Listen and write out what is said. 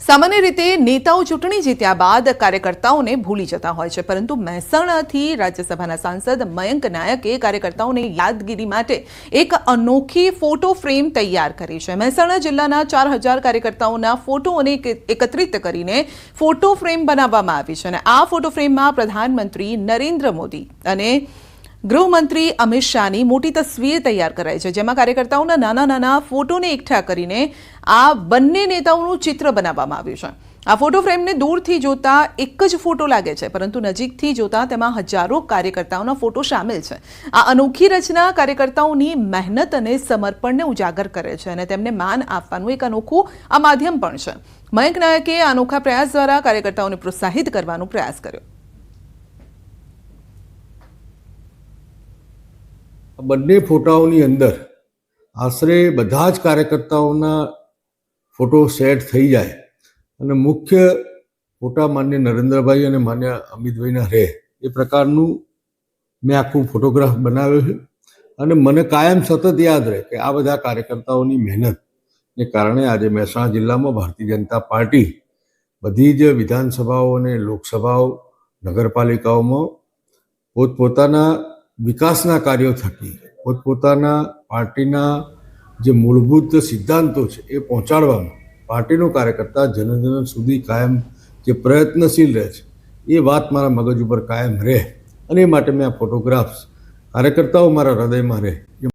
સામાન્ય રીતે નેતાઓ ચૂંટણી જીત્યા બાદ કાર્યકર્તાઓને ભૂલી જતા હોય છે, પરંતુ મહેસાણાથી રાજ્યસભાના સાંસદ મયંક નાયકે કાર્યકર્તાઓને યાદગીરી માટે એક અનોખી ફોટો ફ્રેમ તૈયાર કરી છે। મહેસાણા જિલ્લાના 4000 કાર્યકર્તાઓના ફોટોને એકત્રિત કરીને ફોટો ફ્રેમ બનાવવામાં આવી છે અને આ ફોટો ફ્રેમમાં પ્રધાનમંત્રી નરેન્દ્ર મોદી અને ગૃહમંત્રી અમિત શાહની મોટી તસવીર તૈયાર કરાઈ છે, જેમાં કાર્યકર્તાઓના નાના નાના ફોટોને એકઠા કરીને આ બંને નેતાઓનું ચિત્ર બનાવવામાં આવ્યું છે। આ ફોટો ફ્રેમને દૂરથી જોતા એક જ ફોટો લાગે છે, પરંતુ નજીકથી જોતા તેમાં હજારો કાર્યકર્તાઓના ફોટો શામેલ છે। આ અનોખી રચના કાર્યકર્તાઓની મહેનત અને સમર્પણને ઉજાગર કરે છે અને તેમને માન આપવાનું એક અનોખું આ માધ્યમ પણ છે। મયંક નાયકે આ અનોખા પ્રયાસ દ્વારા કાર્યકર્તાઓને પ્રોત્સાહિત કરવાનો પ્રયાસ કર્યો। બંને ફોટાઓની અંદર આશરે બધા જ કાર્યકર્તાઓના ફોટો સેટ થઈ જાય અને મુખ્ય ફોટા માન્ય નરેન્દ્રભાઈ અને માન્ય અમિતભાઈના રહે એ પ્રકારનું મેં આખું ફોટોગ્રાફ બનાવ્યો છે અને મને કાયમ સતત યાદ રહે કે આ બધા કાર્યકર્તાઓની મહેનતને કારણે આજે મહેસાણા જિલ્લામાં ભારતીય જનતા પાર્ટી બધી જ વિધાનસભાઓ અને લોકસભાઓ નગરપાલિકાઓમાં પોતપોતાના વિકાસના કાર્યો થકી પોતપોતાના પાર્ટીના જે મૂળભૂત સિદ્ધાંતો છે એ પહોંચાડવામાં પાર્ટીનો કાર્યકર્તા જનજન સુધી કાયમ જે પ્રયત્નશીલ રહે છે એ વાત મારા મગજ ઉપર કાયમ રહે અને એ માટે મેં આ ફોટોગ્રાફ્સ કાર્યકર્તાઓ મારા હૃદયમાં રહે